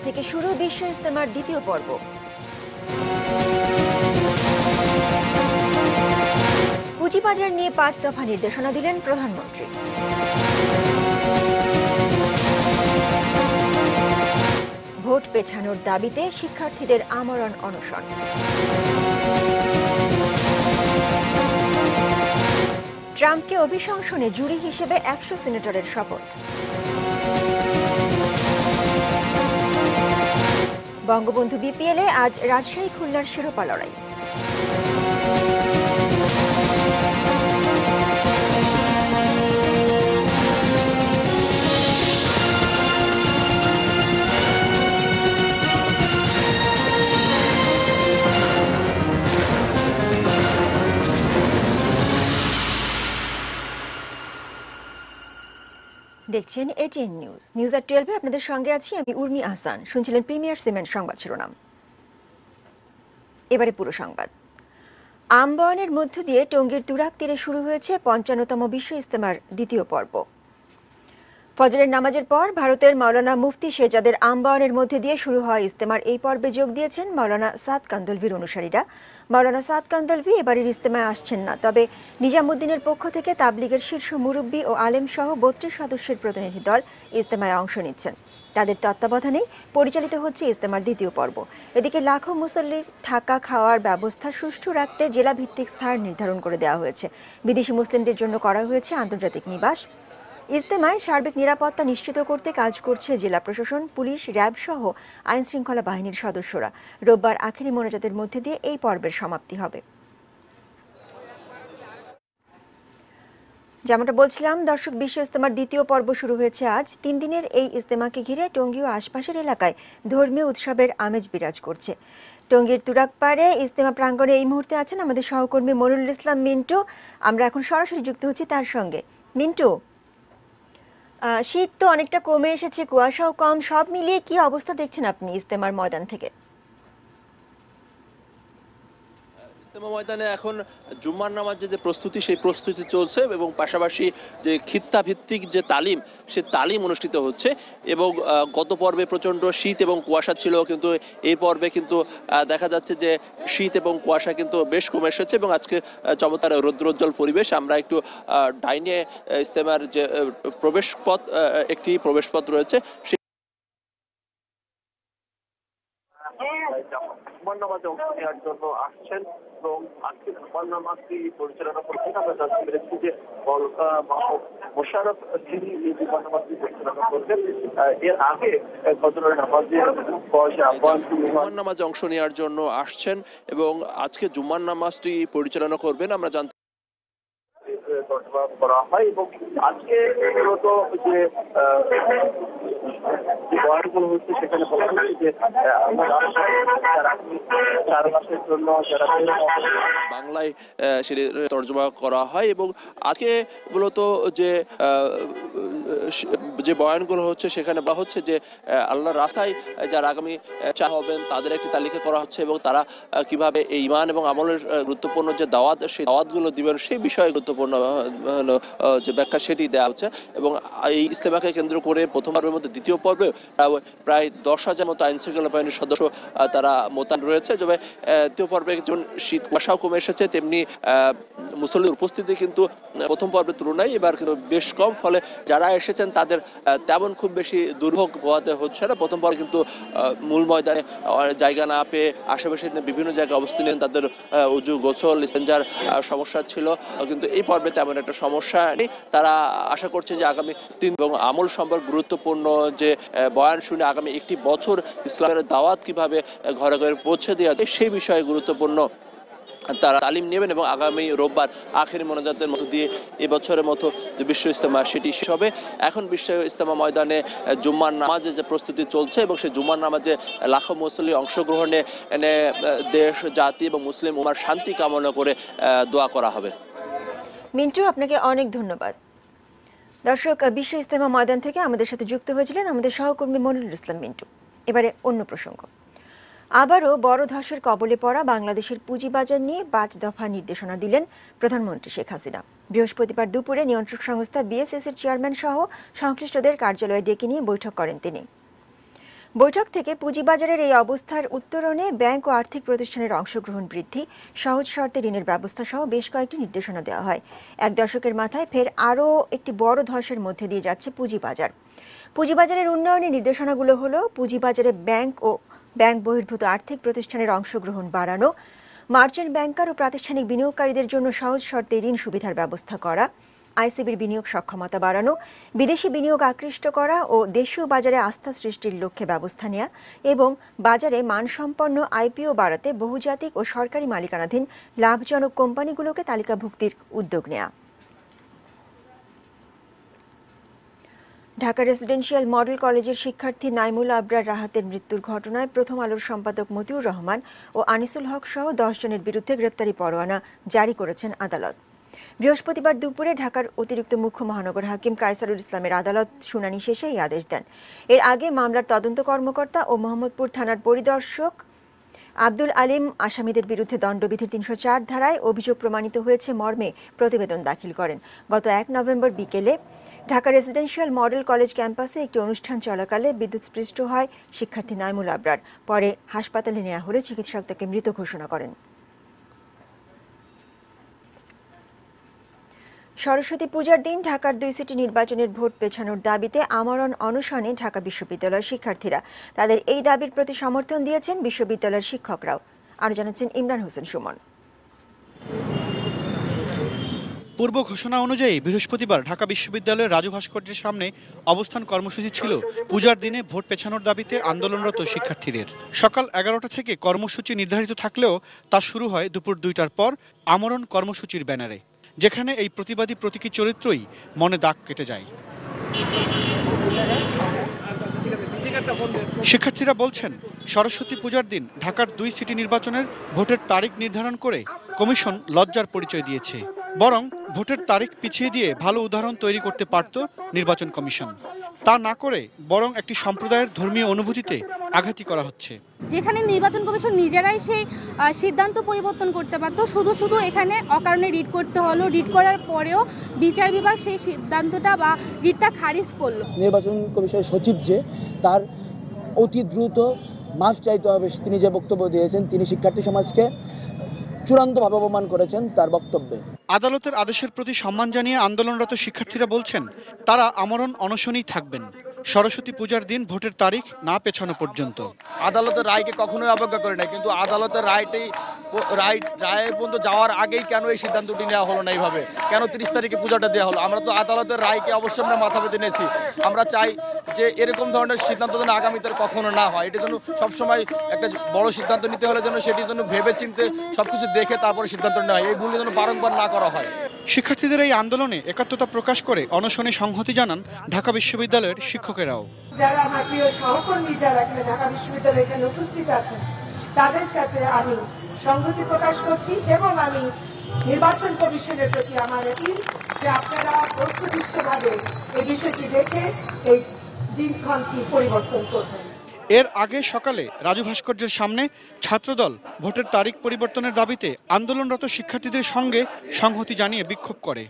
থেকে শুরু বিশ্ব ইজতেমার দ্বিতীয় পর্ব। পুঁজিবাজার নিয়ে 5 দফা নির্দেশনা দিলেন প্রধানমন্ত্রী। ভোট পেছানোর দাবিতে শিক্ষার্থীদের আমরণ অনশন। ট্রাম্পকে অভিশংসনে জুরি হিসেবে 100 সিনেটরের শপথ। বঙ্গবন্ধু বিপিএলে আজ রাজশাহী খুলনার শিরোপা লড়াই। দেখছেন এটিএন নিউজ। নিউজ at 12-এ আপনাদের সঙ্গে আছি আমি উর্মি আহসান। শুনছিলেন প্রিমিয়ার সিমেন্ট সংবাদ শিরোনাম। এবারে পুরো সংবাদ। আমবায়নের মধ্য দিয়ে টঙ্গীর তুরাগ তীরে শুরু হয়েছে 55তম বিশ্ব ইজতেমার দ্বিতীয় পর্ব। ফজরের নামাজের পর ভারতের মাওলানা মুফতি শেহজাদের আমবায়নের মধ্যে দিয়ে শুরু হওয়া ইজতেমার এই পর্বে যোগ দিয়েছেন মাওলানা সাদ কান্দলভির অনুসারীরা। মাওলানা সাদ কান্দলভি এবারের ইজতেমায় আসছেন না, তবে নিজামুদ্দিনের পক্ষ থেকে তাবলিগের শীর্ষ মুরব্বী ও আলেম সহ 32 সদস্যের প্রতিনিধি দল ইজতেমায় অংশ নিচ্ছেন। তাদের তত্ত্বাবধানেই পরিচালিত হচ্ছে ইজতেমার দ্বিতীয় পর্ব। এদিকে লাখো মুসল্লির থাকা খাওয়ার ব্যবস্থা সুষ্ঠু রাখতে জেলাভিত্তিক স্থান নির্ধারণ করে দেওয়া হয়েছে। বিদেশি মুসলিমদের জন্য করা হয়েছে আন্তর্জাতিক নিবাস। ইজতেমায় সার্বিক নিরাপত্তা নিশ্চিত করতে কাজ করছে জেলা প্রশাসন, পুলিশ, র্যাব সহ আইন শৃঙ্খলা বাহিনীর সদস্যরা। রোববার আখেরি মোনাজাতের মধ্যে দিয়ে এই পর্বের সমাপ্তি হবে। যেমনটা বলছিলাম দর্শক, বিশ্ব ইজতেমার দ্বিতীয় পর্ব শুরু হয়েছে আজ। 3 দিনের এই ইজতেমাকে ঘিরে টঙ্গী ও আশপাশের এলাকায় ধর্মীয় উৎসবের আমেজ বিরাজ করছে। টঙ্গীর তুরাগপাড়ে ইজতেমা প্রাঙ্গণে এই মুহূর্তে আছেন আমাদের সহকর্মী মনিরুল ইসলাম মিন্টু। আমরা এখন সরাসরি যুক্ত হচ্ছি তার সঙ্গে। মিন্টু, শীত তো অনেকটা কমে এসেছে, কুয়াশাও কম, সব মিলিয়ে কি অবস্থা দেখছেন আপনি ইজতেমার ময়দান থেকে? ইজতেমা ময়দানে এখন জুম্মার নামাজের যে প্রস্তুতি, সেই প্রস্তুতি চলছে এবং পাশাপাশি যে খিত্তা ভিত্তিক যে তালিম, সে তালিম অনুষ্ঠিত হচ্ছে। এবং গত পর্বে প্রচণ্ড শীত এবং কুয়াশা ছিল, কিন্তু এই পর্বে কিন্তু দেখা যাচ্ছে যে শীত এবং কুয়াশা কিন্তু বেশ কমে এসেছে এবং আজকে চমৎকার রৌদ্রোজ্জ্বল পরিবেশ। আমরা একটু ডাইনে ইজতেমার যে প্রবেশপথ, একটি প্রবেশপথ রয়েছে, নামাজে অংশ নেওয়ার জন্য আসছেন এবং আজকে নামাজটি পরিচালনা করছেন। আমরা জানতে পেরেছি যে মোশাররফ যিনি এই নামাজটি পরিচালনা করছেন, এর আগে ফজরের নামাজে অংশ নেওয়ার জন্য আসছেন এবং আজকে জুম্মার নামাজটি পরিচালনা করবেন। আমরা জানতে করা হয় এবং আজকে মূলত যে বয়ানগুলো হচ্ছে সেখানে বলা হচ্ছে যে বাংলায় সেটি তর্জমা করা হয় এবং আজকে মূলত যে বয়ানগুলো হচ্ছে সেখানে বলা হচ্ছে যে আল্লাহর রাস্তায় যারা আগামী চা হবেন তাদের একটি তালিকা করা হচ্ছে এবং তারা কিভাবে এই ঈমান এবং আমলের গুরুত্বপূর্ণ যে দাওয়াত, সেই দাওয়াতগুলো দিবেন সেই বিষয়ে গুরুত্বপূর্ণ যে ব্যাখ্যা সেটি দেওয়া হচ্ছে। এবং এই ইজতেমাকে কেন্দ্র করে প্রথমবারের মধ্যে দ্বিতীয় পর্বে প্রায় 10,000 মতো আইন শৃঙ্খলা বাহিনীর সদস্য তারা মোতায়েন রয়েছে। তবে দ্বিতীয় পর্বে যেমন শীত কুয়াশাও কমে এসেছে, তেমনি মুসল্লির উপস্থিতি কিন্তু প্রথম পর্বের তুলনায় এবার কিন্তু বেশ কম। ফলে যারা এসেছেন তাদের তেমন খুব বেশি দুর্ভোগ পোহাতে হচ্ছে না। প্রথম পর্বে কিন্তু মূল ময়দানে জায়গা না পেয়ে আশেপাশে বিভিন্ন জায়গায় অবস্থান নেন, তাদের উজু, গোসল, ইস্তেঞ্জার সমস্যা ছিল, কিন্তু এই পর্বে তেমন একটা সমস্যা নেই। তারা আশা করছে যে আগামী 3 এবং আমল সম্পর্কে গুরুত্বপূর্ণ যে বয়ান শুনে আগামী একটি বছর ইসলামের দাওয়াত কিভাবে ঘরে ঘরে পৌঁছে দেওয়া যায় সেই বিষয়ে গুরুত্বপূর্ণ তারা তালিম নেবেন এবং আগামী রোববার আখেরি মোনাজাতের মধ্য দিয়ে এবছরের মতো যে বিশ্ব ইজতেমা সেটি শেষ হবে। এখন বিশ্ব ইজতেমা ময়দানে জুম্মার নামাজে যে প্রস্তুতি চলছে এবং সেই জুম্মার নামাজে লাখো মুসল্লি অংশগ্রহণে দেশ, জাতি এবং মুসলিম উম্মার শান্তি কামনা করে দোয়া করা হবে। মিন্টু, আপনাকে অনেক ধন্যবাদ। দর্শক, বিশ্ব ইজতেমা ময়দান থেকে আমাদের সাথে যুক্ত হয়েছিলেন আমাদের সহকর্মী মনিরুল ইসলাম মিন্টু। এবারে অন্য প্রসঙ্গ। আবারও বড় ধসের কবলে পড়া বাংলাদেশের পুঁজিবাজার নিয়ে 5 দফা নির্দেশনা দিলেন প্রধানমন্ত্রী শেখ হাসিনা। বৃহস্পতিবার দুপুরে নিয়ন্ত্রক সংস্থা বিএসএস-এর চেয়ারম্যান সহ সংশ্লিষ্টদের কার্যালয়ে ডেকে নিয়ে বৈঠক করেন তিনি। বৈঠক থেকে পুঁজিবাজারের এই অবস্থার উত্তরণে ব্যাংক ও আর্থিক প্রতিষ্ঠানের অংশগ্রহণ বৃদ্ধি, সহজ শর্তে ঋণের ব্যবস্থা সহ বেশ কয়েকটি নির্দেশনা দেওয়া হয়। এক দশকের মাথায় ফের আরও একটি বড় ধসের মধ্যে দিয়ে যাচ্ছে পুঁজিবাজার। পুঁজিবাজারের উন্নয়নের নির্দেশনাগুলো হলো পুঁজিবাজারে ব্যাংক ও ব্যাংক বহির্ভূত আর্থিক প্রতিষ্ঠানের অংশগ্রহণ বাড়ানো, মার্চেন্ট ব্যাংকার ও প্রাতিষ্ঠানিক বিনিয়োগকারীদের জন্য সহজ শর্তে ঋণ সুবিধার ব্যবস্থা করা, আইসিবির বিনিয়োগ সক্ষমতা বাড়ানো, বিদেশি বিনিয়োগ আকৃষ্ট করা ও দেশীয় বাজারে আস্থা সৃষ্টির লক্ষ্যে ব্যবস্থা নেওয়া এবং বাজারে মানসম্পন্ন আইপিও বাড়াতে বহুজাতিক ও সরকারি মালিকানাধীন লাভজনক কোম্পানিগুলোকে তালিকাভুক্তির উদ্যোগ নেওয়া। ঢাকা রেসিডেন্সিয়াল মডেল কলেজের শিক্ষার্থী নাইমুল আবরার রাহাতের মৃত্যুর ঘটনায় প্রথম আলোর সম্পাদক মতিউর রহমান ও আনিসুল হক সহ 10 জনের বিরুদ্ধে গ্রেপ্তারি পরোয়ানা জারি করেছেন আদালত। বৃহস্পতিবার দুপুরে ঢাকার অতিরিক্ত মুখ্য মহানগর হাকিম কায়সারুল ইসলামের আদালত শুনানি শেষে এই আদেশ দেন। এর আগে মামলার তদন্ত কর্মকর্তা ও মোহাম্মদপুর থানার পরিদর্শক আব্দুল আলিম আসামিদের বিরুদ্ধে দণ্ডবিধির 304 ধারায় অভিযোগ প্রমাণিত হয়েছে মর্মে প্রতিবেদন দাখিল করেন। গত 1 নভেম্বর বিকেলে ঢাকা রেসিডেন্সিয়াল মডেল কলেজ ক্যাম্পাসে একটি অনুষ্ঠান চলাকালে বিদ্যুৎস্পৃষ্ট হয় শিক্ষার্থী নাইমুল আবরার। পরে হাসপাতালে নেওয়া হলে চিকিৎসক তাকে মৃত ঘোষণা করেন। সরস্বতী পূজার দিন ঢাকার 2 সিটি নির্বাচনের ভোট পেছানোর দাবিতে আমরণ অনশনে ঢাকা বিশ্ববিদ্যালয়ের শিক্ষার্থীরা। তাদের এই দাবির প্রতি সমর্থন দিয়েছেন বিশ্ববিদ্যালয়ের শিক্ষকরাও। আরও জানাচ্ছেন ইমরান হোসেন সুমন। পূর্ব ঘোষণা অনুযায়ী বৃহস্পতিবার ঢাকা বিশ্ববিদ্যালয়ের রাজু ভাস্কর্যের সামনে অবস্থান কর্মসূচি ছিল পূজার দিনে ভোট পেছানোর দাবিতে আন্দোলনরত শিক্ষার্থীদের। সকাল 11টা থেকে কর্মসূচি নির্ধারিত থাকলেও তা শুরু হয় দুপুর 2টার পর আমরণ কর্মসূচির ব্যানারে, যেখানে এই প্রতিবাদী প্রতীকী চরিত্রই মনে দাগ কেটে যায়। শিক্ষার্থীরা বলছেন, সরস্বতী পূজার দিন ঢাকার 2 সিটি নির্বাচনের ভোটের তারিখ নির্ধারণ করে কমিশন লজ্জার পরিচয় দিয়েছে। বরং ভোটের তারিখ পিছিয়ে দিয়ে ভালো উদাহরণ তৈরি করতে পারত নির্বাচন কমিশন। তা না করে বরং একটি সম্প্রদায়ের ধর্মীয় অনুভূতিতে আঘাতই করা হচ্ছে। যেখানে নির্বাচন কমিশন নিজেরাই সেই সিদ্ধান্ত পরিবর্তন করতে পারতো, শুধু এখানে অকারণে রিট করতে হলো। রিট করার পরেও বিচার বিভাগ সেই সিদ্ধান্তটা বা রিটটা খারিজ করলো। নির্বাচন কমিশনের সচিব যে তার অতি দ্রুত মাফ চাইতে হবে, তিনি যে বক্তব্য দিয়েছেন, তিনি শিক্ষার্থী সমাজকে চূড়ান্তভাবে অপমান করেছেন তার বক্তব্যে। আদালতের আদেশের প্রতি সম্মান জানিয়ে আন্দোলনরত শিক্ষার্থীরা বলছেন, তারা আমরণ অনশনেই থাকবেন সরস্বতী পূজার দিন ভোটের তারিখ না পেছানো পর্যন্ত। আদালতের রায়কে কখনোই অবজ্ঞা করে না, কিন্তু আদালতের রায়ের পর্যন্ত যাওয়ার আগেই কেন এই সিদ্ধান্তটি নেওয়া হলো না, এইভাবে কেন 30 তারিখে পূজাটা দেওয়া হলো? আমরা তো আদালতের রায়কে অবশ্যই আমরা মাথা পেতে নিয়েছি। আমরা চাই যে এরকম ধরনের সিদ্ধান্ত যেন আগামীতে কখনো না হয়। এটার জন্য সবসময় একটা বড় সিদ্ধান্ত নিতে হলে যেন সেটির জন্য ভেবে চিনতে সবকিছু দেখে তারপরে সিদ্ধান্ত নেওয়া হয়, এই ভুল যেন বারংবার না করা হয়। শিক্ষার্থীদের এই আন্দোলনে একাত্মতা প্রকাশ করে অনশনে সংহতি জানান ঢাকা বিশ্ববিদ্যালয়ের শিক্ষকেরাও। যারা আমার প্রিয় সহকর্মী যারা ঢাকা বিশ্ববিদ্যালয়ে এখানে উপস্থিত আছেন, তাদের সাথে আমি সংহতি প্রকাশ করছি এবং আমি নির্বাচন কমিশনের প্রতি আমার আপিল যে আপনারা বস্তুনিষ্ঠভাবে এই বিষয়টি দেখে এই দিনক্ষণটি পরিবর্তন করবেন। এর আগে সকালে রাজু ভাস্কর্যের সামনে ছাত্রদল ভোটের তারিখ পরিবর্তনের দাবিতে আন্দোলনরত শিক্ষার্থীদের সঙ্গে সংহতি জানিয়ে বিক্ষোভ করে।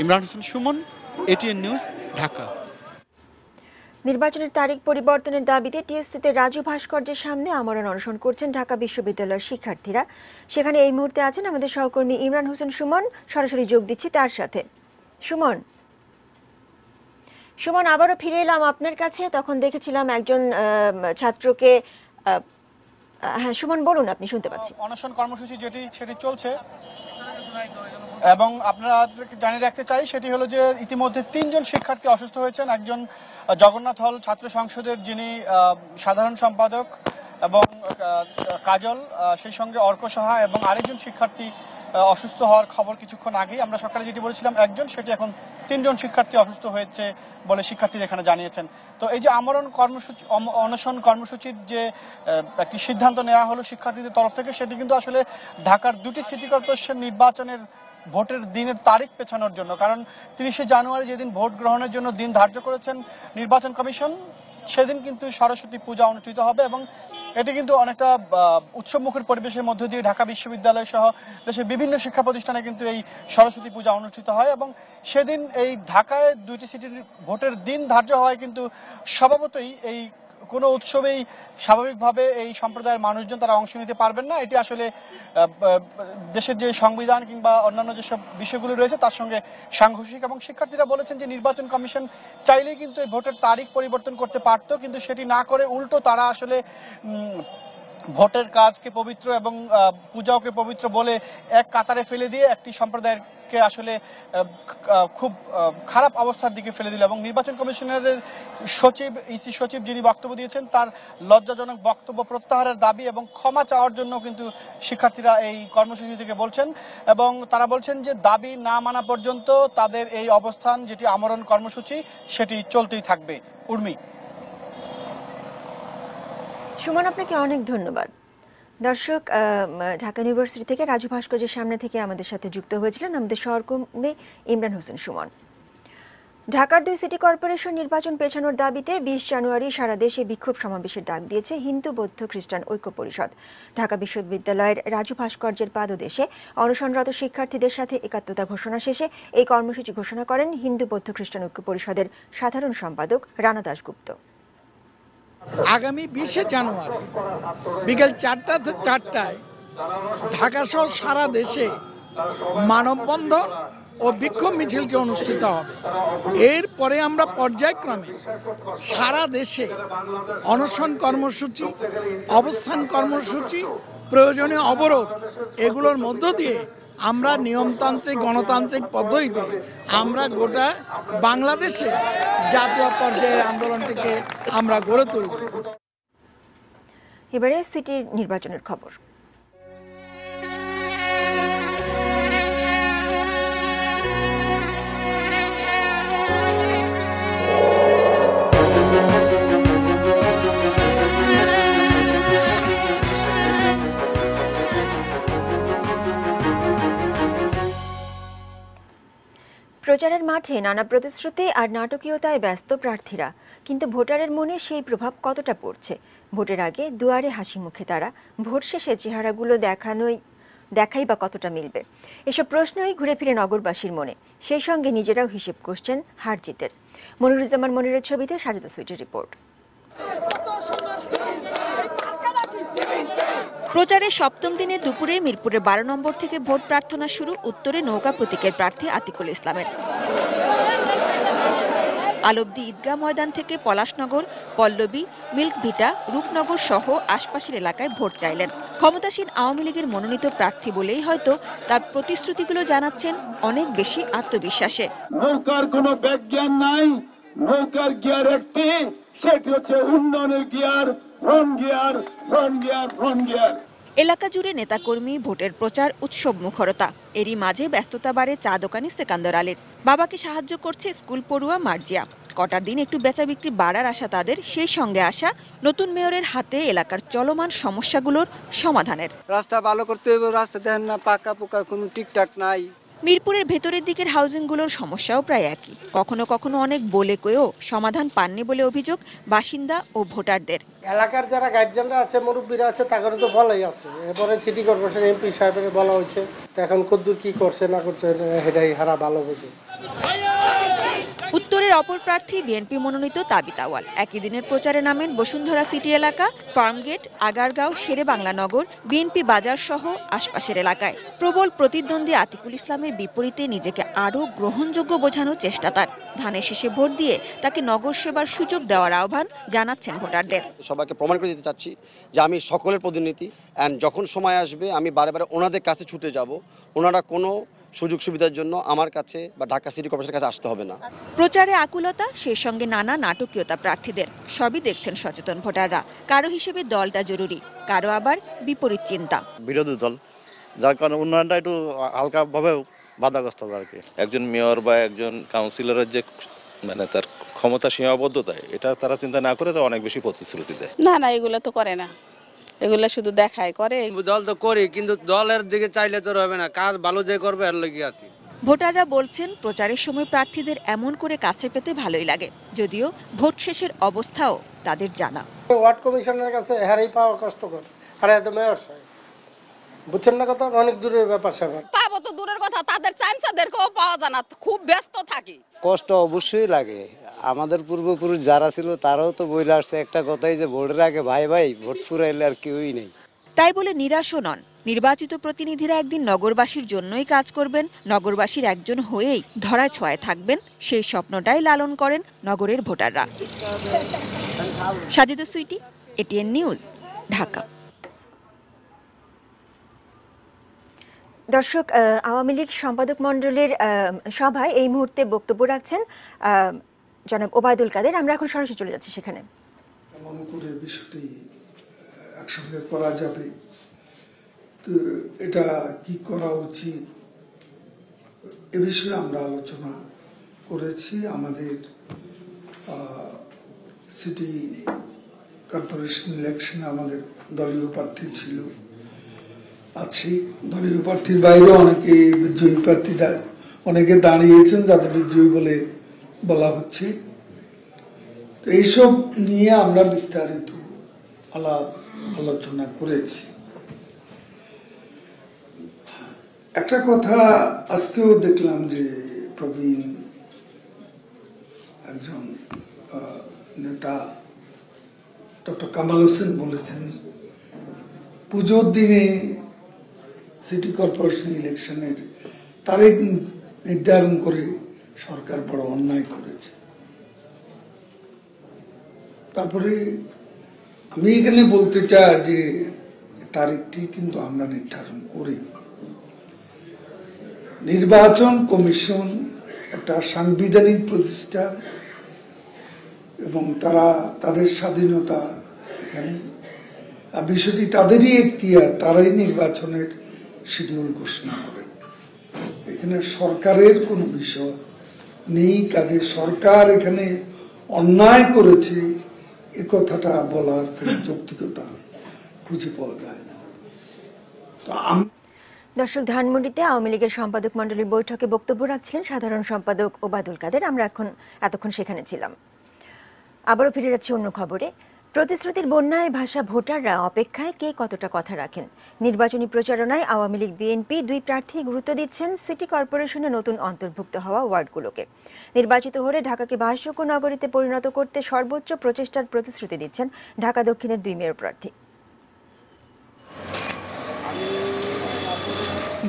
Imran Hossain Suman, ATN news, Dhaka. নির্বাচনের তারিখ পরিবর্তনের দাবিতে টিএসসিতে রাজু ভাস্কর্যের সামনে আমরণ অনশন করছেন ঢাকা বিশ্ববিদ্যালয়ের শিক্ষার্থীরা। সেখানে এই মুহূর্তে আছেন আমাদের সহকর্মী ইমরান হোসেন সুমন, সরাসরি যোগ দিচ্ছি তার সাথে। সুমন, আবারও ফিরে এলাম আপনার কাছে। তখন দেখেছিলাম একজন ছাত্রকে। হ্যাঁ সুমন, বলুন, আপনি শুনতে পাচ্ছি। অনশন কর্মসূচি সেটি চলছে এবং আপনারা জানিয়ে রাখতে চাই সেটি হলো যে ইতিমধ্যে 3 জন শিক্ষার্থী অসুস্থ হয়েছেন। একজন জগন্নাথ হল ছাত্র সংসদের যিনি সাধারণ সম্পাদক এবং কাজল, সেই সঙ্গে অর্ক সাহা এবং আরেকজন শিক্ষার্থী অসুস্থ হওয়ার খবর কিছুক্ষণ আগেই আমরা সকালে যেটি বলেছিলাম একজন, সেটি এখন 3 জন শিক্ষার্থী অসুস্থ হয়েছে বলে শিক্ষার্থীরা এখানে জানিয়েছেন। তো এই যে আমরণ কর্মসূচি, অনশন কর্মসূচির যে একটি সিদ্ধান্ত নেওয়া হলো শিক্ষার্থীদের তরফ থেকে, সেটি কিন্তু আসলে ঢাকার 2টি সিটি কর্পোরেশন নির্বাচনের ভোটের দিনের তারিখ পেছানোর জন্য। কারণ 30শে জানুয়ারি যেদিন ভোট গ্রহণের জন্য দিন ধার্য করেছেন নির্বাচন কমিশন, সেদিন কিন্তু সরস্বতী পূজা অনুষ্ঠিত হবে এবং এটি কিন্তু অনেকটা উৎসবমুখর পরিবেশের মধ্য দিয়ে ঢাকা বিশ্ববিদ্যালয় সহ দেশের বিভিন্ন শিক্ষা প্রতিষ্ঠানে কিন্তু এই সরস্বতী পূজা অনুষ্ঠিত হয় এবং সেদিন এই ঢাকায় 2টি সিটির ভোটের দিন ধার্য হয় কিন্তু স্বভাবতই এই কোনো উৎসবেই স্বাভাবিকভাবে এই সম্প্রদায়ের মানুষজন তারা অংশ নিতে পারবেন না। এটি আসলে দেশের যে সংবিধান কিংবা অন্যান্য যেসব বিষয়গুলো রয়েছে তার সঙ্গে সাংঘর্ষিক এবং শিক্ষার্থীরা বলেছেন যে নির্বাচন কমিশন চাইলেই কিন্তু এই ভোটের তারিখ পরিবর্তন করতে পারত, কিন্তু সেটি না করে উল্টো তারা আসলে ভোটের কাজকে পবিত্র এবং পূজাকে পবিত্র বলে এক কাতারে ফেলে দিয়ে একটি সম্প্রদায়কে আসলে খুব খারাপ অবস্থার দিকে ফেলে দিল। এবং নির্বাচন কমিশনের সচিব ইসি সচিব যিনি বক্তব্য দিয়েছেন তার লজ্জাজনক বক্তব্য প্রত্যাহারের দাবি এবং ক্ষমা চাওয়ার জন্য কিন্তু শিক্ষার্থীরা এই কর্মসূচি থেকে বলছেন এবং তারা বলছেন যে দাবি না মানা পর্যন্ত তাদের এই অবস্থান যেটি আমরণ কর্মসূচি সেটি চলতেই থাকবে। উর্মি। সুমন, আপনাকে অনেক ধন্যবাদ। দর্শক, ঢাকা ইউনিভার্সিটি থেকে রাজু ভাস্কর্যের সামনে থেকে আমাদের সাথে যুক্ত হয়েছিলেন আমাদের সহকর্মী ইমরান হোসেন সুমন। ঢাকার 2 সিটি কর্পোরেশন নির্বাচন পেছানোর দাবিতে 20 জানুয়ারি সারা দেশে বিক্ষোভ সমাবেশের ডাক দিয়েছে হিন্দু বৌদ্ধ খ্রিস্টান ঐক্য পরিষদ। ঢাকা বিশ্ববিদ্যালয়ের রাজু ভাস্কর্যের পাদদেশে অনশনরত শিক্ষার্থীদের সাথে একাত্মতা ঘোষণা শেষে এই কর্মসূচি ঘোষণা করেন হিন্দু বৌদ্ধ খ্রিস্টান ঐক্য পরিষদের সাধারণ সম্পাদক রানা দাশগুপ্ত। আগামী 20 জানুয়ারি বিকেল 4টা থেকে 4টায় ঢাকা সহ সারা দেশে মানববন্ধন ও বিক্ষোভ মিছিলটি অনুষ্ঠিত হবে। এরপরে আমরা পর্যায়ক্রমে সারা দেশে অনশন কর্মসূচি, অবস্থান কর্মসূচি, প্রয়োজনীয় অবরোধ এগুলোর মধ্য দিয়ে আমরা নিয়মতান্ত্রিক গণতান্ত্রিক পদ্ধতিতে আমরা গোটা বাংলাদেশে জাতীয় পর্যায়ের আন্দোলনটিকে আমরা গড়ে তুলব। এবারে সিটি নির্বাচনের খবর। প্রচারের মাঠে নানা প্রতিশ্রুতি আর নাটকীয়তায় ব্যস্ত প্রার্থীরা, কিন্তু ভোটারের মনে সেই প্রভাব কতটা পড়ছে? ভোটের আগে দুয়ারে হাসি মুখে তারা, ভোট শেষে চেহারাগুলো দেখাই বা কতটা মিলবে? এসব প্রশ্নই ঘুরে ফিরে নগরবাসীর মনে, সেই সঙ্গে নিজেরাও হিসেব করছেন হার জিতের। মনিরুজ্জামান মনিরের ছবিতে সাজেদা সুইটের রিপোর্ট। প্রচারের সপ্তম দিনে দুপুরে মিরপুরের 12 নম্বর থেকে ভোট প্রার্থনা শুরু উত্তরে নৌকা প্রতীকের প্রার্থী আতিকুল ইসলামের। আলবদি ঈদগাহ ময়দান থেকে পলাশনগর, পল্লবী, মিল্ক ভিটা, রূপনগর সহ আশপাশের এলাকায় ভোট চাইলেন। ক্ষমতাসীন আওয়ামী লীগের মনোনীত প্রার্থী বলেই হয়তো তার প্রতিশ্রুতিগুলো জানাচ্ছেন অনেক বেশি আত্মবিশ্বাসে। নৌকার কোনো ব্যাকজ্ঞান নাই, নৌকার গিয়ার একটি, সেটি হচ্ছে উন্নয়নের gear, front gear, front gear, front gear. এলাকা জুড়ে নেতাকর্মী, ভোটের প্রচার, উৎসব মুখরতা। এরই মাঝে ব্যস্ততা বাড়ে চা দোকানি সেকান্দর আলীর। বাবাকে সাহায্য করছে স্কুল পড়ুয়া মার্জিয়া। কটা দিন একটু বেচা বিক্রি বাড়ার আশা তাদের, সেই সঙ্গে আসা নতুন মেয়রের হাতে এলাকার চলমান সমস্যাগুলোর সমাধানের। রাস্তা ভালো করতে হবে, রাস্তা দেখেন না পাকা পোকা, কোনো ঠিকঠাক নাই। মিরপুরের ভেতরের দিকের হাউজিংগুলোর সমস্যাও প্রায় একই। কখনো কখনো অনেক বলে কয়েও সমাধান পাননি বলে অভিযোগ বাসিন্দা ও ভোটারদের। এলাকার যারা গার্জিয়ানরা আছে, মুরব্বীরা আছে, তাদের তো বলাই আছে। এরপরে সিটি কর্পোরেশন এমপি সাহেবের বলা হয়েছে, এখন কদ্দুর কি করছে না করছে সেটাই হারা ভালো বোঝে। উত্তরের অপর প্রার্থী বিএনপি মনোনীত তাবিত আওয়াল একই দিনের প্রচারে নামেন বসুন্ধরা সিটি এলাকা, ফার্মগেট, আগারগাঁও, শেরে বাংলা নগর, বিএনপি বাজার সহ আশপাশের এলাকায়। প্রবল প্রতিদ্বন্দ্বী আতিকুল ইসলামের বিপরীতে নিজেকে আরও গ্রহণযোগ্য বোঝানোর চেষ্টা তার। ধানের শেষে ভোট দিয়ে তাকে নগর সেবার সুযোগ দেওয়ার আহ্বান জানাচ্ছেন ভোটারদের। সবাইকে প্রমাণ করে দিতে চাচ্ছি যে আমি সকলের প্রতিনিধি, অ্যান্ড যখন সময় আসবে আমি বারে বারে ওনাদের কাছে ছুটে যাব। ওনারা কোনো সুযোগ সুবিধার জন্য আমার কাছে বা ঢাকা সিটি কর্পোরেশনের কাছে আসতে হবে না। প্রচারে আকুলতা, সেই সঙ্গে নানা নাটকীয়তা প্রার্থীদের। সবই দেখছেন সচেতন ভোটাররা। কারো হিসেবে দলটা জরুরি, কারো আবার বিপরীত চিন্তা। বিরোধী দল, যার কারণে উন্নয়নটা একটু হালকাভাবে বাধাগ্রস্ত হবে আর কি। একজন মেয়র বা একজন কাউন্সিলরের যে মানে তার ক্ষমতা সীমাবদ্ধতা, এটা তারা চিন্তা না করে তো অনেক বেশি প্রতিশ্রুতি দেয়। না এগুলো তো করে না, এগুলো শুধু দেখায় করে। দল তো করে, কিন্তু দলের দিকে চাইলে তো হবে না, কাজ ভালো যে করবে এর লাগি আছে। ভোটাররা বলছেন প্রচারের সময় প্রার্থীদের এমন করে কাছে পেতে ভালোই লাগে, যদিও ভোট শেষের অবস্থাও তাদের জানা। ওয়ার্ড কমিশনের কাছে হারাই পাওয়া কষ্টকর, হারাই তো মেয়র সাহেব, বুঝছেন না, কথা অনেক দূরের ব্যাপার স্যাপার। পাবো তো দূরের কথা, তাদের চামচাদেরকেও পাওয়া যায় না, খুব ব্যস্ত থাকি। কষ্ট অবশ্যই লাগে, আমাদের পূর্বপুরুষ যারা ছিল তারাও তো বলে আসছে একটা কথাই যে ভোটের আগে ভাই ভাই, ভোট ফুরাইলে আর কেউই নেই। তাই বলে নিরাশও নন। নির্বাচিত প্রতিনিধিরা একদিন নগরবাসীর জন্যই কাজ করবেন, নগরবাসীর একজন হয়েই ধরায় ছোঁয়ায় থাকবেন, সেই স্বপ্নটাই লালন করেন নগরের ভোটাররা। সাজিদা সুইটি, এটিএন নিউজ, ঢাকা। দর্শক, আওয়ামী লীগ সম্পাদক মণ্ডলীর সভায় এই মুহূর্তে বক্তব্য রাখছেন জনাব ওবায়দুল কাদের। আমরা এখন সরাসরি চলে যাচ্ছি সেখানে। কেমন করে বিষয়টি একসঙ্গে করা যাবে, তো এটা কি করা উচিত, এ বিষয়ে আমরা আলোচনা করেছি। আমাদের সিটি কর্পোরেশন ইলেকশনে আমাদের দলীয় প্রার্থী ছিল, আছে, দলীয় প্রার্থীর বাইরে অনেকে বিজয়ী প্রার্থী অনেকে দাঁড়িয়েছেন যাদের বিজয়ী বলে বলা হচ্ছে। তো এইসব নিয়ে আমরা বিস্তারিত আলোচনা করেছি। একটা কথা আজকেও দেখলাম যে প্রবীণ একজন নেতা ডক্টর কামাল হোসেন বলেছেন পুজোর দিনে সিটি কর্পোরেশন ইলেকশনের তারিখ নির্ধারণ করে সরকার বড় অন্যায় করেছে। তারপরে আমি এখানে বলতে চাই যে তারিখটি কিন্তু আমরা নির্ধারণ করিনি। নির্বাচন কমিশন একটা সাংবিধানিক প্রতিষ্ঠান এবং তারা তাদের স্বাধীনতা, এখানে বিষয়টি তাদেরই এখতিয়ার, তারাই নির্বাচনের শিডিউল ঘোষণা করেন। এখানে সরকারের কোনো বিষয় নেই, কাজে সরকার এখানে অন্যায় করেছে এ কথাটা বলার কোনো যৌক্তিকতা খুঁজে পাওয়া যায় না। তো দর্শক, ধানমন্ডিতে আওয়ামী লীগের সম্পাদক মণ্ডলীর বৈঠকে বক্তব্য রাখছিলেন সাধারণ সম্পাদক ওবায়দুল কাদের। আমরা এতক্ষণ সেখানে ছিলাম। আবারও ফিরে যাচ্ছি অন্য খবরে। প্রতিশ্রুতির বন্যায় ভাষা ভোটাররা অপেক্ষায় কে কতটা কথা রাখেন। নির্বাচনী প্রচারণায় আওয়ামী লীগ বিএনপি দুই প্রার্থী গুরুত্ব দিচ্ছেন সিটি কর্পোরেশনে নতুন অন্তর্ভুক্ত হওয়া ওয়ার্ডগুলোকে। নির্বাচিত হলে ঢাকাকে বাসযোগ্য নগরীতে পরিণত করতে সর্বোচ্চ প্রচেষ্টার প্রতিশ্রুতি দিচ্ছেন ঢাকা দক্ষিণের দুই মেয়র প্রার্থী।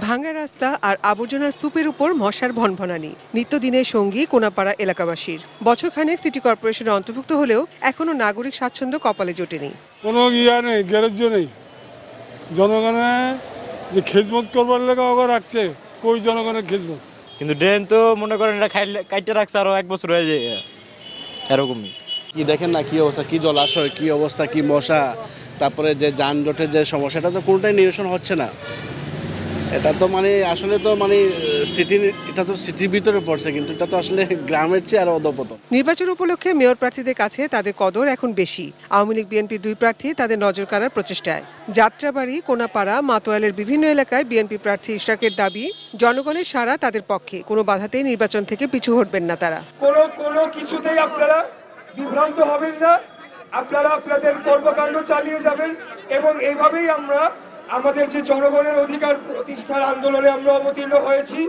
ভাঙা রাস্তা আর আবর্জনার স্তূপের উপর মশার ভনভনানি নিত্যদিনের সঙ্গী কোনাপাড়া এলাকাবাসীর। বছরখানেক সিটি কর্পোরেশনে অন্তর্ভুক্ত হলেও এখনো নাগরিক স্বাচ্ছন্দ্য কপালে জোটেনি। কোনো ইয়া নেই, গ্যারেজ নেই। জনগণের যে খেজমত করবার লেগে অগর রাখছে, কই জনগণের খেজমত। কিন্তু ড্রেন তো মনে করেন এটা কাইটে রাখছে আরো 1 বছর হয়ে যায়, এরকমই। কি দেখেন না কি অবস্থা, কি জলাশয়, কি অবস্থা, কি মশা, তারপরে যে যানজটের যে সমস্যা, এটা তো কোনোটাই নিরসন হচ্ছে না। এটা তো মানে আসলে তো মানে এটা তো সিটির ভিতরে পড়ছে, কিন্তু এটা তো আসলে গ্রামের চেয়ে আরো অধপতন। নির্বাচন উপলক্ষে মেয়র প্রার্থীদের কাছে তাদের কদর এখন বেশি। আওয়ামী লীগ বিএনপি দুই প্রার্থী তাদের নজর কাড়ার প্রচেষ্টায়। যাত্রাবাড়ি, কোনাপাড়া, মাতোয়ালের বিভিন্ন এলাকায় বিএনপি প্রার্থী ইশরাকের দাবি, জনগণের সাড়া তাদের পক্ষে, কোনো বাধাতেই নির্বাচন থেকে পিছু হটবেন না তারা। কোনো কিছুতেই আপনারা বিভ্রান্ত হবেন না, আপনারা আপনাদের কর্মকাণ্ড চালিয়ে যাবেন এবং এইভাবেই আমরা আমাদের যে জনগণের অধিকার প্রতিষ্ঠার আন্দোলনে আমরা অবতীর্ণ হয়েছি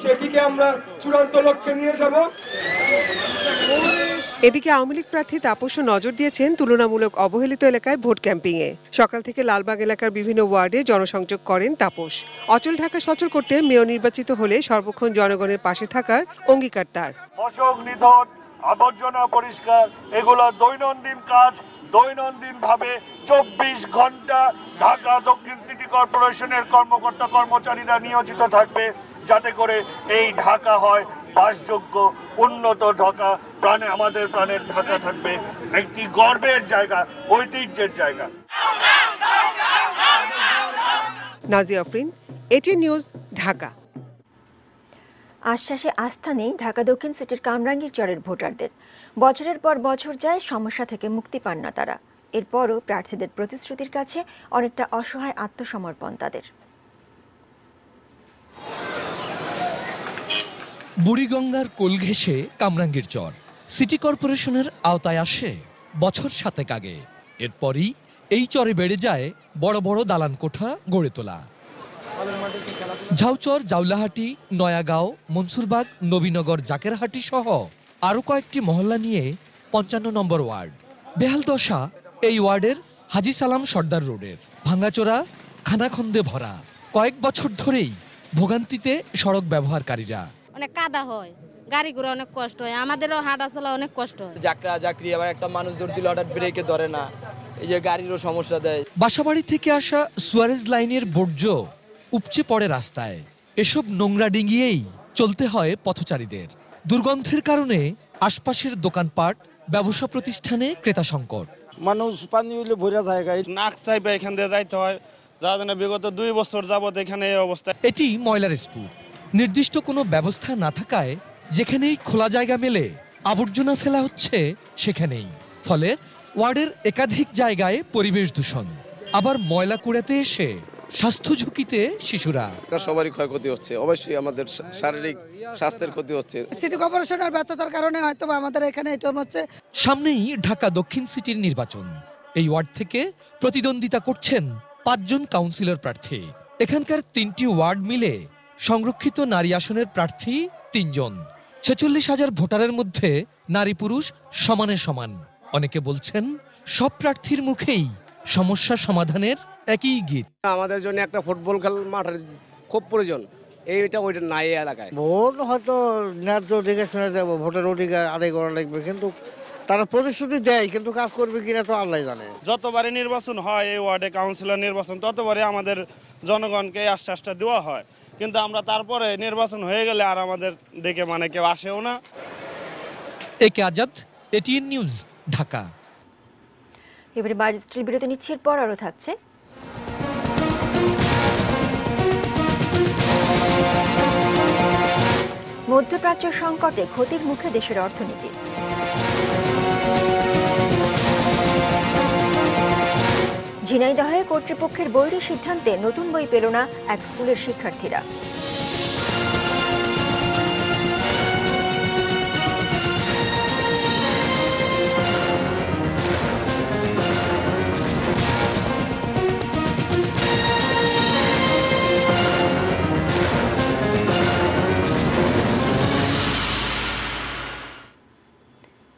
সেটিকে আমরা চূড়ান্ত লক্ষ্যে নিয়ে যাব। এদিকে আওয়ামী লীগ প্রার্থী তাপসও নজর দিয়েছেন তুলনামূলক অবহেলিত এলাকায় ভোট ক্যাম্পিংয়ে। সকাল থেকে লালবাগ এলাকার বিভিন্ন ওয়ার্ডে জনসংযোগ করেন তাপস। অচল ঢাকা সচল করতে মেয়র নির্বাচিত হলে সর্বক্ষণ জনগণের পাশে থাকার অঙ্গীকার তার। মশক নিধন, আবর্জনা পরিষ্কার, এগুলো দৈনন্দিন কাজ। দৈনন্দিনভাবে 24 ঘন্টা ঢাকা দক্ষিণ সিটি কর্পোরেশনের কর্মকর্তা কর্মচারীরা নিয়োজিত থাকবে, যাতে করে এই ঢাকা হয় বাসযোগ্য উন্নত ঢাকা। আমাদের প্রাণের ঢাকা থাকবে একটি গর্বের জায়গা, ঐতিহ্যের জায়গা। Nazia Afrin, ATN news, Dhaka. আশ্বাসে আস্থা নেই ঢাকা দক্ষিণ সিটির কামরাঙ্গীর চরের ভোটারদের। বছরের পর বছর যায়, সমস্যা থেকে মুক্তি পান না তারা। এরপরও প্রার্থীদের প্রতিশ্রুতির কাছে অনেকটা অসহায় আত্মসমর্পণ তাদের। বুড়িগঙ্গার কোল ঘেঁষে কামরাঙ্গীর চর সিটি কর্পোরেশনের আওতায় আসে বছর 7 আগে। এরপরই এই চরে বেড়ে যায় বড় বড় দালান কোঠা গড়ে তোলা। ঝাউচর, জাউলাহাটি, নয়াগাঁও, মনসুরবাগ, নবীনগর, জাকেরহাটি সহ আরও কয়েকটি মহল্লা নিয়ে 55 নম্বর ওয়ার্ড। বেহাল দশা এই ওয়ার্ডের হাজি সালাম সর্দার রোডের। ভাঙাচোরা, খানাখন্দে ভরা। কয়েক বছর ধরেই ভোগান্তিতে সড়ক ব্যবহারকারীরা। অনেক কাদা হয়, গাড়ি ঘোড়া অনেক কষ্ট হয়, আমাদেরও হাঁটা চলা অনেক কষ্ট হয়। চাকরি আবার একটা মানুষ দৌড় দিলে হঠাৎ ব্রেকে ধরে না, এই যে গাড়িরও সমস্যা দেয়। বাসাবাড়ি থেকে আসা সুয়ারেজ লাইনের বর্জ্য উপচে পড়ে রাস্তায়। এসব নোংরা ডিঙিয়েই চলতে হয় পথচারীদের। দুর্গন্ধের কারণে আশপাশের দোকানপাট, ব্যবসা প্রতিষ্ঠানে ক্রেতা সংকট। মানুষ পানি হইলে ভরা জায়গায় নাক চাইবে এখান দিয়ে যাইতে হয়, যা জানা বিগত 2 বছর যাবত এখানে এই অবস্থা। এটি ময়লার স্তূপ। নির্দিষ্ট কোনো ব্যবস্থা না থাকায় যেখানেই খোলা জায়গা মেলে আবর্জনা ফেলা হচ্ছে সেখানেই। ফলে ওয়ার্ডের একাধিক জায়গায় পরিবেশ দূষণ। আবার ময়লা কুড়াতে এসে স্বাস্থ্য ঝুঁকিতে শিশুরা। সবারই ক্ষয়ক্ষতি হচ্ছে, অবশ্যই আমাদের শারীরিক স্বাস্থ্যের ক্ষতি হচ্ছে। সিটি কর্পোরেশনের ব্যর্থতার কারণে হয়তো আমাদের এখানে এটা হচ্ছে। সামনেই ঢাকা দক্ষিণ সিটির নির্বাচন। এই ওয়ার্ড থেকে প্রতিদ্বন্দ্বিতা করছেন 5 জন কাউন্সিলর প্রার্থী। এখানকার 3টি ওয়ার্ড মিলে সংরক্ষিত নারী আসনের প্রার্থী 3 জন। 46,000 ভোটারের মধ্যে নারী পুরুষ সমানে সমান। অনেকে বলছেন সব প্রার্থীর মুখেই সমস্যা সমাধানের একই গীত। আমাদের জন্য একটা ফুটবল খেল মাঠের খুব প্রয়োজন, এইটা ওইটা নাই এলাকায়। ভোট হয়তো ন্যায্য দেখে শুনে যাবো, ভোটের অধিকার আদায় করা লাগবে, কিন্তু তারা প্রতিশ্রুতি দেয়, কিন্তু কাজ করবে কিনা তো আল্লাহ জানে। যতবারই নির্বাচন হয় এই ওয়ার্ডে কাউন্সিলর নির্বাচন, ততবারই আমাদের জনগণকে আশ্বাসটা দেওয়া হয়, কিন্তু আমরা তারপরে নির্বাচন হয়ে গেলে আর আমাদের দেখে কেউ আসেও না। একে আজাদ, এটিএন নিউজ, ঢাকা। এবারে বাজেটের বিরতি নিচ্ছে, এরপর আরও থাকছে। মধ্যপ্রাচ্য সংকটে ক্ষতির মুখে দেশের অর্থনীতি। ঝিনাইদহে কর্তৃপক্ষের বৈরী সিদ্ধান্তে নতুন বই পেল না এক স্কুলের শিক্ষার্থীরা।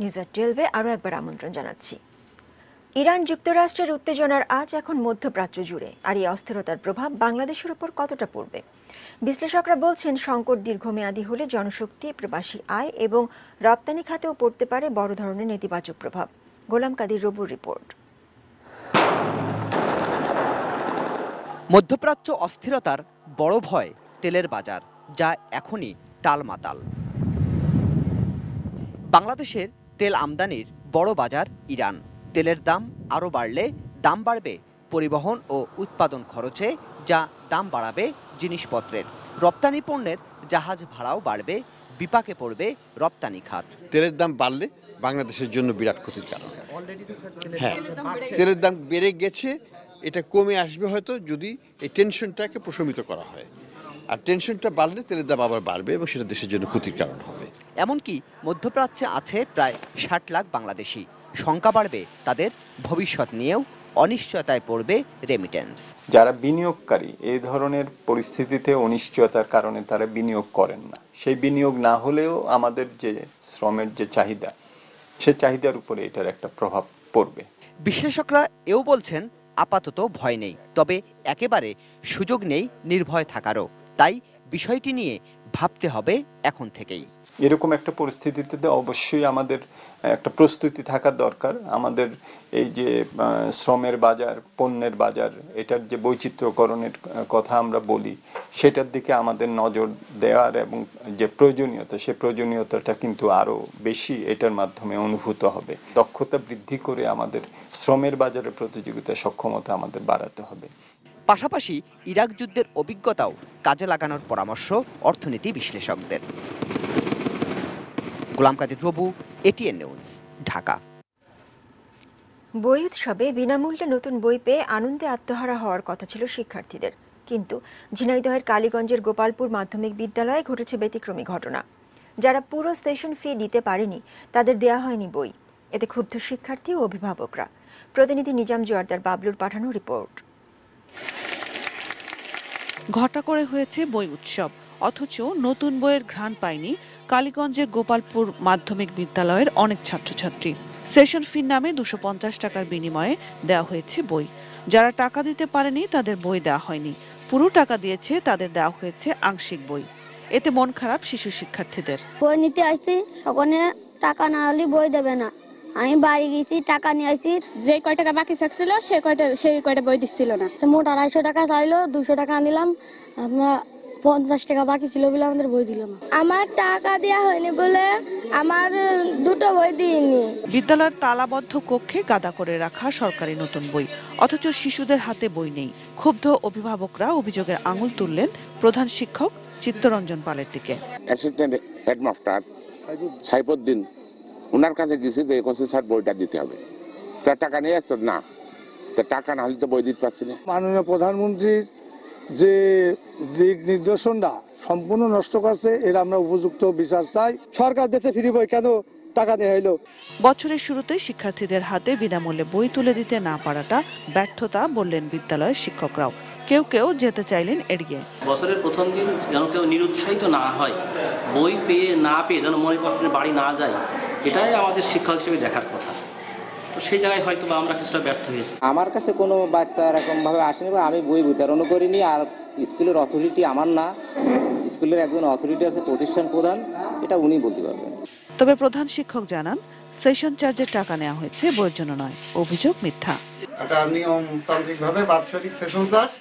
নিউজ এট 12-এ আরও একবার আমন্ত্রণ জানাচ্ছি। ইরান যুক্তরাষ্ট্রের উত্তেজনার আজ এখন মধ্যপ্রাচ্য জুড়ে। আর এই অস্থিরতার প্রভাব বাংলাদেশের উপর কতটা পড়বে? বিশ্লেষকরা বলছেন সংকট দীর্ঘমেয়াদী হলে জনশক্তি, প্রবাসী আয় এবং রপ্তানি খাতেও পড়তে পারে বড় ধরনের নেতিবাচক প্রভাব। গোলাম কাদির রবুর রিপোর্ট। মধ্যপ্রাচ্য অস্থিরতার বড় ভয় তেলের বাজার, যা এখনই টালমাটাল। বাংলাদেশের তেল আমদানির বড় বাজার ইরান। তেলের দাম আরও বাড়লে দাম বাড়বে পরিবহন ও উৎপাদন খরচে, যা দাম বাড়াবে জিনিসপত্রের। রপ্তানি পণ্যের জাহাজ ভাড়াও বাড়বে, বিপাকে পড়বে রপ্তানি খাত। তেলের দাম বাড়লে বাংলাদেশের জন্য বিরাট ক্ষতির কারণ। হ্যাঁ, তেলের দাম বেড়ে গেছে, এটা কমে আসবে হয়তো যদি এই টেনশনটাকে প্রশমিত করা হয়। আর টেনশনটা বাড়লে তেলের দাম আবার বাড়বে এবং সেটা দেশের জন্য ক্ষতির কারণ হবে। এমনকি মধ্যপ্রাচ্যে আছে প্রায় 60 লাখ বাংলাদেশি। শঙ্কা বাড়বে তাদের ভবিষ্যৎ নিয়েও, অনিশ্চয়তায় পড়বে রেমিটেন্স। যারা বিনিয়োগকারী এই ধরনের পরিস্থিতিতে অনিশ্চয়তার কারণে তারা বিনিয়োগ করেন না। সেই বিনিয়োগ না হলেও আমাদের যে শ্রমের যে চাহিদা, সে চাহিদার উপরে এটার একটা প্রভাব পড়বে। বিশ্লেষকরা এও বলছেন আপাতত ভয় নেই, তবে একেবারে সুযোগ নেই নির্ভয় থাকারও। তাই বিষয়টি নিয়ে ভাবতে হবে এখন থেকেই। এরকম একটা পরিস্থিতিতে অবশ্যই আমাদের একটা প্রস্তুতি থাকা দরকার। আমাদের এই যে শ্রমের বাজার, পণ্যের বাজার, এটার যে বৈচিত্র্যকরণের কথা আমরা বলি, সেটার দিকে আমাদের নজর দেওয়ার এবং যে প্রয়োজনীয়তা, সে প্রয়োজনীয়তাটা কিন্তু আরও বেশি এটার মাধ্যমে অনুভূত হবে। দক্ষতা বৃদ্ধি করে আমাদের শ্রমের বাজারের প্রতিযোগিতা সক্ষমতা আমাদের বাড়াতে হবে। পাশাপাশি ইরাক যুদ্ধের অভিজ্ঞতাও কাজে লাগানোর পরামর্শ অর্থনীতি বিশ্লেষকদের। গোলাম কাদির রবু, এটিএন নিউজ, ঢাকা। বই উৎসবে বিনামূল্যে নতুন বই পেয়ে আনন্দে আত্মহারা হওয়ার কথা ছিল শিক্ষার্থীদের, কিন্তু ঝিনাইদহের কালীগঞ্জের গোপালপুর মাধ্যমিক বিদ্যালয়ে ঘটেছে ব্যতিক্রমী ঘটনা। যারা পুরো সেশন ফি দিতে পারেনি তাদের দেয়া হয়নি বই। এতে ক্ষুব্ধ শিক্ষার্থী ও অভিভাবকরা। প্রতিনিধি নিজাম জোয়ারদার বাবলুর পাঠানো রিপোর্ট। ঘটা করে হয়েছে বই উৎসব, অথচ নতুন বইয়ের ঘ্রাণ পায়নি কালীগঞ্জের গোপালপুর মাধ্যমিক বিদ্যালয়ের অনেক ছাত্রছাত্রী। সেশন ফির নামে 250 টাকার বিনিময়ে দেওয়া হয়েছে বই। যারা টাকা দিতে পারেনি তাদের বই দেওয়া হয়নি, পুরো টাকা দিয়েছে তাদের দেওয়া হয়েছে আংশিক বই। এতে মন খারাপ শিশু শিক্ষার্থীদের। বই নিতে আসছি, সকলে টাকা না হলে বই দেবে না। আমি বাড়ি গেছি, টাকা নিয়ে আসছি, যে কয় টাকা বাকি থাকছিল সেই কয়টা বই দিচ্ছিল না। মোট 250 টাকা চাইলো, 200 টাকা আনিলাম, আমরা 50 টাকা বাকি ছিল বলে আমাদের বই দিল না। আমার টাকা দেওয়া হয়নি বলে আমার দুটো বই দিইনি। বিদ্যালয়ের তালাবদ্ধ কক্ষে গাদা করে রাখা সরকারি নতুন বই, অথচ শিশুদের হাতে বই নেই। ক্ষুব্ধ অভিভাবকরা অভিযোগের আঙুল তুললেন প্রধান শিক্ষক চিত্তরঞ্জন পালের দিকে। অ্যাসিস্ট্যান্ট হেডমাস্টার সাইফুদ্দিন ওনার কাছে গেছি যে স্যার বইটা দিতে হবে, তার টাকা নিয়ে আসতো না, তার টাকা না হলে তো বই দিতে পারছি না। মাননীয় প্রধানমন্ত্রীর যে দিক নির্দেশনটা সম্পূর্ণ নষ্ট করছে, এর আমরা উপযুক্ত বিচার চাই। সরকার দেশে ফ্রি বই কেন টাকা দেওয়া হইলো? বছরের শুরুতে শিক্ষার্থীদের হাতে বিনামূল্যে বই তুলে দিতে না পারাটা ব্যর্থতা বললেন বিদ্যালয়ের শিক্ষকরাও। কেউ কেউ যেতে চাইলেন এড়িয়ে। বছরের প্রথম দিন যেন কেউ নিরুৎসাহিত না হয়, বই না পেয়ে যেন মনে কষ্টের বাড়ি না যায়, এটাই আমাদের শিক্ষক হিসেবে দেখার কথা। তো সেই জায়গায় হয়তো বা আমরা কিছুটা ব্যর্থ হয়েছি। আমার কাছে কোনো বাচ্চা এরকমভাবে আসেনি বা আমি বই বিতরণও করিনি। আর স্কুলের অথরিটি আমার না, স্কুলের একজন অথরিটি আছে, প্রতিষ্ঠান প্রধান, এটা উনি বলতে পারবেন। তবে প্রধান শিক্ষক জানান, সেশন চার্জের টাকা নেওয়া হয়েছে, বইয়ের জন্য নয়। অভিযোগ মিথ্যা। এটা নিয়মতান্ত্রিকভাবে বাৎসরিক সেশন চার্জ,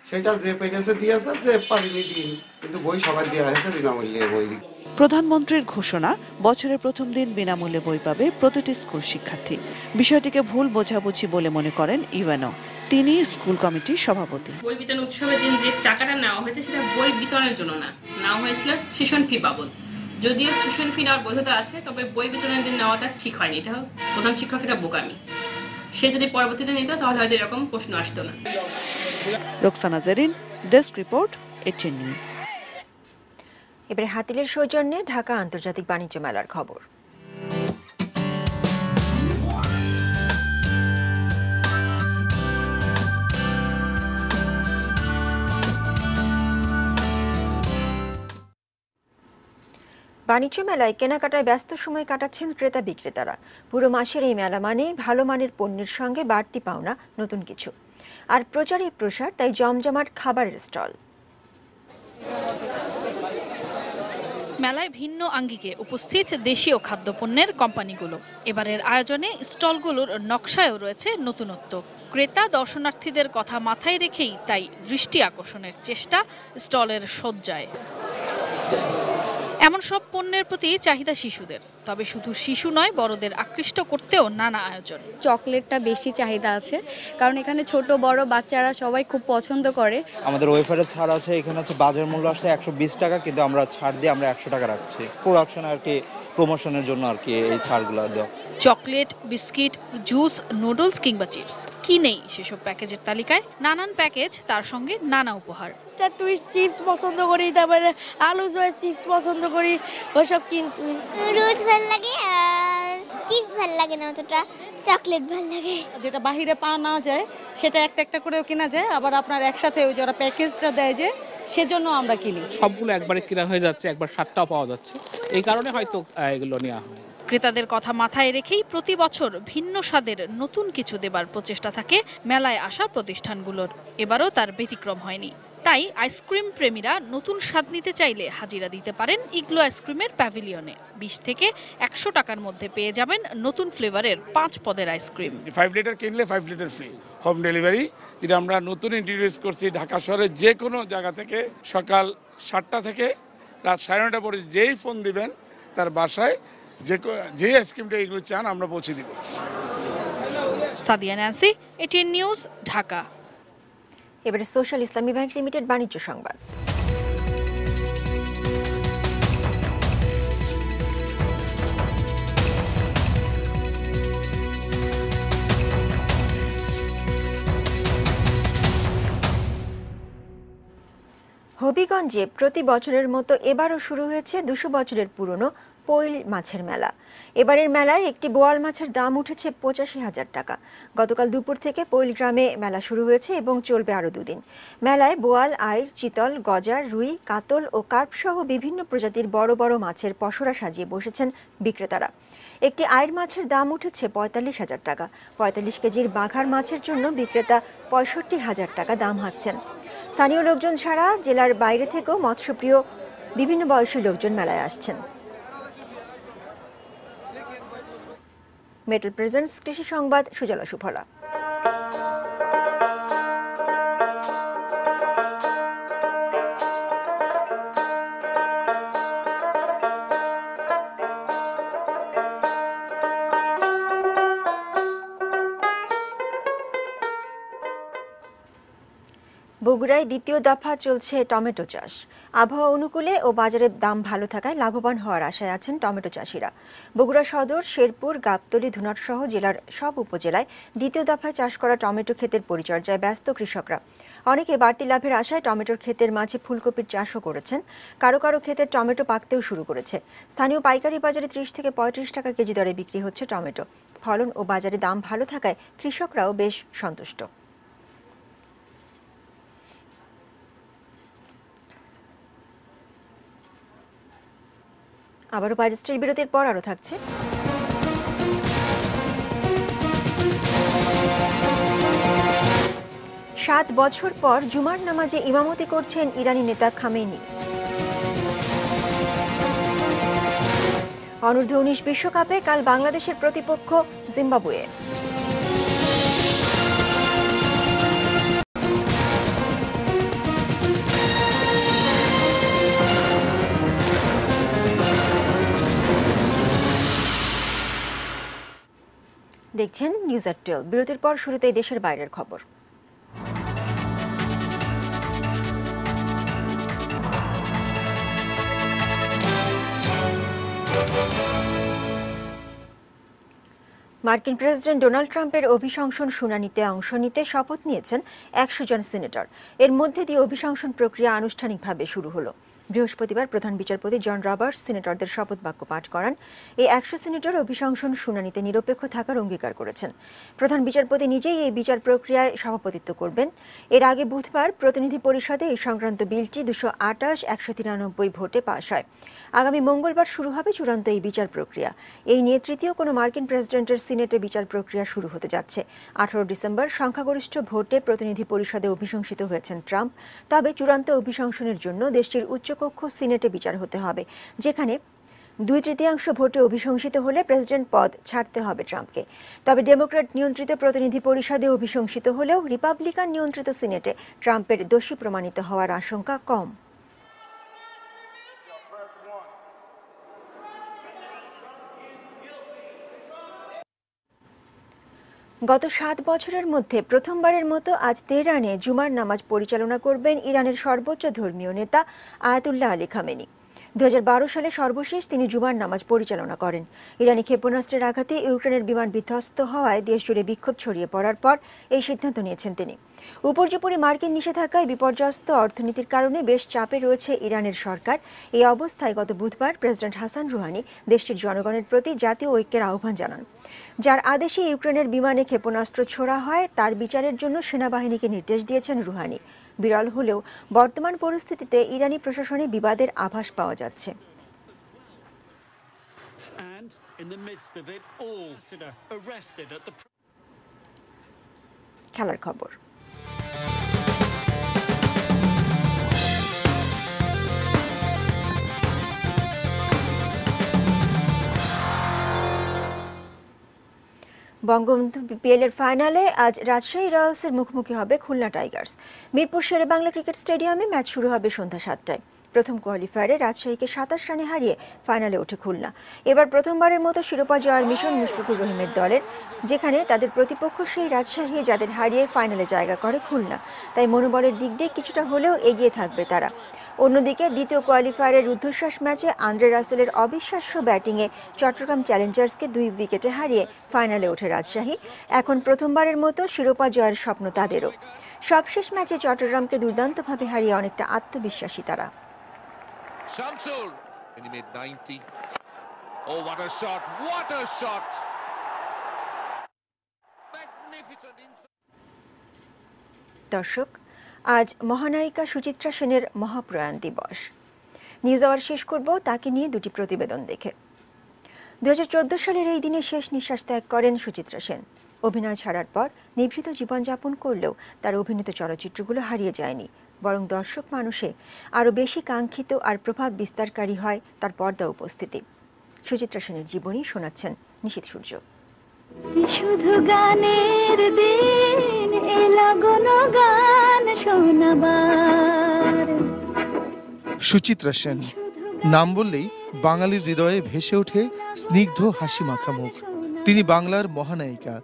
সেটা যে পেরেছে দিয়েছে, যে পারেনি দিন, কিন্তু বই সবাই দেওয়া হয়েছে বিনামূল্যে বই। প্রধানমন্ত্রীর ঘোষণা, বছরের প্রথম দিন বিনামূল্যে বই পাবে প্রতিটি স্কুল শিক্ষার্থী। বিষয়টিকে ভুল বোঝাবুঝি বলে মনে করেন ইউএনও। তিনি স্কুল কমিটির সভাপতি। বই বিতরণ উৎসবের দিন যে টাকাটা নেওয়া হয়েছে সেটা বই বিতরণের জন্য না, নেওয়া হয়েছিল সেশন ফি বাবদ। যদিও সেশন ফি নেওয়ার বৈধতা আছে, তবে বই বিতরণের দিন নেওয়াটা ঠিক হয়নি। এটা প্রধান শিক্ষক, এটা বোকামি। সে যদি পরবর্তীতে নিত তাহলে হয়তো এরকম প্রশ্ন আসতো না। Roksana Zerin, desk report, ATN News. এবারে হাতিলের সৌজন্যে ঢাকা আন্তর্জাতিক বাণিজ্য মেলার খবর। বাণিজ্য মেলায় কেনাকাটায় ব্যস্ত সময় কাটাচ্ছেন ক্রেতা বিক্রেতারা। পুরো মাসের এই মেলা মানেই ভালো মানের পণ্যের সঙ্গে বাড়তি পাওনা নতুন কিছু, আর প্রচারে প্রসার, তাই জমজমাট খাবারের স্টল। মেলায় ভিন্ন আঙ্গিকে উপস্থিত দেশীয় খাদ্যপণ্যের কোম্পানিগুলো। এবারের আয়োজনে স্টলগুলোর নকশায়ও রয়েছে নতুনত্ব। ক্রেতা দর্শনার্থীদের কথা মাথায় রেখেই তাই দৃষ্টি আকর্ষণের চেষ্টা স্টলের সজ্জায়। এমন সব পণ্যের প্রতি চাহিদা শিশুদের, তবে শুধু শিশু নয়, বড়দের আকৃষ্ট করতেও নানা আয়োজন। চকলেটটা বেশি চাহিদা আছে, কারণ এখানে ছোট বড় বাচ্চারা সবাই খুব পছন্দ করে। আমাদের ওয়েফারে ছাড় আছে, এখানে হচ্ছে বাজার মূল্য আছে 120 টাকা, কিন্তু আমরা ছাড় দিয়ে আমরা 100 টাকা রাখছি। প্রোডাকশন আর কি, প্রমোশনের জন্য আর কি এই ছাড়গুলো দেওয়া। চকলেট, বিস্কিট, জুস, নুডলস কিংবা চিপস, কি নেই সেসব প্যাকেজের তালিকায়? নানান প্যাকেজ, তার সঙ্গে নানা উপহার। টুইস্ট চিপস পছন্দ করি, তারপরে আলু জয় চিপস পছন্দ করি, ওসব কিনছি। রোজ ভাল লাগে আর চিপস ভাল লাগে না, অতটা চকলেট ভাল লাগে। যেটা বাহিরে পাওয়া না যায় সেটা একটা একটা করেও কেনা যায়, আবার আপনার একসাথে ওই যারা প্যাকেজটা দেয় যে, সেজন্য আমরা কিনি। সবগুলো একবারে কেনা হয়ে যাচ্ছে, একবার 7টাও পাওয়া যাচ্ছে, এই কারণে হয়তো এগুলো নেওয়া হয়। ক্রেতাদের কথা মাথায় রেখেই প্রতি বছর ভিন্ন স্বাদের নতুন কিছু দেবার প্রচেষ্টা থাকে মেলায় আসা প্রতিষ্ঠানগুলোর। এবারও তার ব্যতিক্রম হয়নি। তাই আইসক্রিম প্রেমীরা নতুন স্বাদ নিতে চাইলে হাজিরা দিতে পারেন ইগলো আইসক্রিমের প্যাভিলিয়নে। 20 থেকে 100 টাকার মধ্যে পেয়ে যাবেন নতুন ফ্লেভারের 5 পদের আইসক্রিম। 5 লিটার কিনলে 5 লিটার ফ্রি, হোম ডেলিভারি, যেটা আমরা নতুন ইন্ট্রোডিউস করছি। ঢাকা শহরের যে কোনো জায়গা থেকে সকাল 7টা থেকে রাত 9:30 পর্যন্ত যেই ফোন দিবেন তার বাসায় যে আইসক্রিমটা এগুলো চান আমরা পৌঁছে দিব। Sadia Nancy, ATN news, Dhaka. এবারে সোশ্যাল ইসলামী ব্যাংক লিমিটেড বাণিজ্য সংবাদ। হবিগঞ্জে প্রতি বছরের মতো এবারও শুরু হয়েছে 200 বছরের পুরনো পৈল মাছের মেলা। এবারের মেলায় একটি বোয়াল মাছের দাম উঠেছে 85,000 টাকা। গতকাল দুপুর থেকে পৈল গ্রামে মেলা শুরু হয়েছে এবং চলবে আরও 2 দিন। মেলায় বোয়াল, আইড়, চিতল, গজার, রুই, কাতল ও কার্প সহ বিভিন্ন প্রজাতির বড় বড় মাছের পসরা সাজিয়ে বসেছেন বিক্রেতারা। একটি আইড় মাছের দাম উঠেছে 45,000 টাকা। 45 কেজির বাঘার মাছের জন্য বিক্রেতা 65,000 টাকা দাম হাঁকছেন। স্থানীয় লোকজন ছাড়া জেলার বাইরে থেকেও মৎস্যপ্রিয় বিভিন্ন বয়সী লোকজন মেলায় আসছেন। মেটাল প্রেজেন্টস কৃষি সংবাদ, সুজলা সুফলা। বগুড়ায় দ্বিতীয় দফা চলছে টমেটো চাষ। আবহাওয়া অনুকূলে ও বাজারের দাম ভালো থাকায় লাভবান হওয়ার আশায় আছেন টমেটো চাষিরা। বগুড়া সদর, শেরপুর, গাবতলী, ধুনট সহ জেলার সব উপজেলায় দ্বিতীয় দফায় চাষ করা টমেটো ক্ষেতের পরিচর্যায় ব্যস্ত কৃষকরা। অনেকে বাড়তি লাভের আশায় টমেটোর ক্ষেতের মাঝে ফুলকপির চাষও করেছেন। কারো কারো ক্ষেতের টমেটো পাকতেও শুরু করেছে। স্থানীয় পাইকারি বাজারে 30 থেকে 35 টাকা কেজি দরে বিক্রি হচ্ছে টমেটো। ফলন ও বাজারে দাম ভালো থাকায় কৃষকরাও বেশ সন্তুষ্ট। আবারও বাজেটের বিরতির পর আরও থাকছে। 7 বছর পর জুমার নামাজে ইমামতি করছেন ইরানি নেতা খামেনি। অনূর্ধ্ব-19 বিশ্বকাপে কাল বাংলাদেশের প্রতিপক্ষ জিম্বাবুয়ে। দেখছেন নিউজ এট 12। বিরতির পর শুরুতেই দেশের বাইরের খবর। মার্কিন প্রেসিডেন্ট ডোনাল্ড ট্রাম্পের অভিশংসন শুনানিতে অংশ নিতে শপথ নিয়েছেন 100 জন সিনেটর। এর মধ্যে দিয়ে অভিশংসন প্রক্রিয়া আনুষ্ঠানিকভাবে শুরু হলো। বৃহস্পতিবার প্রধান বিচারপতি জন রবার্টস সিনেটরদের শপথ বাক্য পাঠ করান। এই 100 সিনেটর অভিশংসন শুনানিতে নিরপেক্ষ থাকার অঙ্গীকার করেছেন। প্রধান বিচারপতি নিজেই এই বিচার প্রক্রিয়ায় সভাপতিত্ব করবেন। এর আগে বুধবার প্রতিনিধি পরিষদে এই সংক্রান্ত বিলটি 228-193 ভোটে পাশ হয়। আগামী মঙ্গলবার শুরু হবে চূড়ান্ত এই বিচার প্রক্রিয়া। এই নিয়ে তৃতীয় কোনো মার্কিন প্রেসিডেন্টের সিনেটে বিচার প্রক্রিয়া শুরু হতে যাচ্ছে। 18 ডিসেম্বর সংখ্যাগরিষ্ঠ ভোটে প্রতিনিধি পরিষদে অভিশংসিত হয়েছেন ট্রাম্প। তবে চূড়ান্ত অভিশংসনের জন্য দেশটির উচ্চকক্ষ সিনেটে বিচার হতে হবে, যেখানে 2/3 ভোটে অভিশংসিত হলে প্রেসিডেন্ট পদ ছাড়তে হবে ট্রাম্পকে। তবে ডেমোক্র্যাট নিয়ন্ত্রিত প্রতিনিধি পরিষদে অভিশংসিত হলেও রিপাবলিকান নিয়ন্ত্রিত সিনেটে ট্রাম্পের দোষী প্রমাণিত হওয়ার আশঙ্কা কম। গত 7 বছরের মধ্যে প্রথমবারের মতো আজ তেহরানে জুমার নামাজ পরিচালনা করবেন ইরানের সর্বোচ্চ ধর্মীয় নেতা আয়াতুল্লাহ আলী খামেনি। 2012 সালে সর্বশেষ তিনি জুমার নামাজ পরিচালনা করেন। ইরানি ক্ষেপণাস্ত্রের আঘাতে ইউক্রেনের বিমান বিধ্বস্ত হওয়ায় দেশজুড়ে বিক্ষোভ ছড়িয়ে পড়ার পর এই সিদ্ধান্ত নিয়েছেন তিনি। উপর্যুপরি মার্কিন নিষেধাজ্ঞায় বিপর্যস্ত অর্থনীতির কারণে বেশ চাপে রয়েছে ইরানের সরকার। এই অবস্থায় গত বুধবার প্রেসিডেন্ট হাসান রুহানি দেশটির জনগণের প্রতি জাতীয় ঐক্যের আহ্বান জানান। যার আদেশে ইউক্রেনের বিমানে ক্ষেপণাস্ত্র ছোড়া হয় তার বিচারের জন্য সেনাবাহিনীকে নির্দেশ দিয়েছেন রুহানি। বিরল হলেও বর্তমান পরিস্থিতিতে ইরানি প্রশাসনে বিবাদের আভাস পাওয়া যাচ্ছে। খেলার খবর। বঙ্গবন্ধু বিপিএল এর ফাইনালে আজ রাজশাহী রয়্যালসের মুখোমুখি হবে খুলনা টাইগার্স। মিরপুর শেরেবাংলা ক্রিকেট স্টেডিয়ামে ম্যাচ শুরু হবে সন্ধ্যা 7টায়। প্রথম কোয়ালিফায়ারে রাজশাহীকে ২৭ রানে হারিয়ে ফাইনালে ওঠে খুলনা। এবার প্রথমবারের মতো শিরোপা জয়ের মিশন মুশফিকুর রহিমের দলের, যেখানে তাদের প্রতিপক্ষ সেই রাজশাহী, যাদের হারিয়ে ফাইনালে জায়গা করে খুলনা। তাই মনোবলের দিক দিয়ে কিছুটা হলেও এগিয়ে থাকবে তারা। অন্যদিকে দ্বিতীয় কোয়ালিফায়ারের রুদ্ধশ্বাস ম্যাচে আন্দ্রে রাসেলের অবিশ্বাস্য ব্যাটিংয়ে চট্টগ্রাম চ্যালেঞ্জার্সকে 2 উইকেটে হারিয়ে ফাইনালে ওঠে রাজশাহী। এখন প্রথমবারের মতো শিরোপা জয়ের স্বপ্ন তাদেরও। সবশেষ ম্যাচে চট্টগ্রামকে দুর্দান্তভাবে হারিয়ে অনেকটা আত্মবিশ্বাসী তারা। দর্শক, আজ মহানায়িকা সুচিত্রা সেনের মহাপ্রয়াণ দিবস। নিউজ আওয়ার শেষ করব তাকে নিয়ে দুটি প্রতিবেদন দেখে। 2014 সালের এই দিনে শেষ নিঃশ্বাস ত্যাগ করেন সুচিত্রা সেন। অভিনয় ছাড়ার পর নিভৃত জীবনযাপন করলেও তার অভিনীত চলচ্চিত্রগুলো হারিয়ে যায়নি, বরং দর্শক মানুষে আরও বেশি কাঙ্ক্ষিত আর প্রভাব বিস্তারকারী হয় তার পর্দা উপস্থিতি। সুচিত্রা সেনের জীবনী শোনাচ্ছেন নিশীথ সূর্য। শুধু গানের দিন এলো গান শোনাবার। সুচিত্রা সেন নাম বললেই বাঙালির হৃদয়ে ভেসে ওঠে স্নিগ্ধ হাসি মাখা মুখ। তিনি বাংলার মহানায়িকা।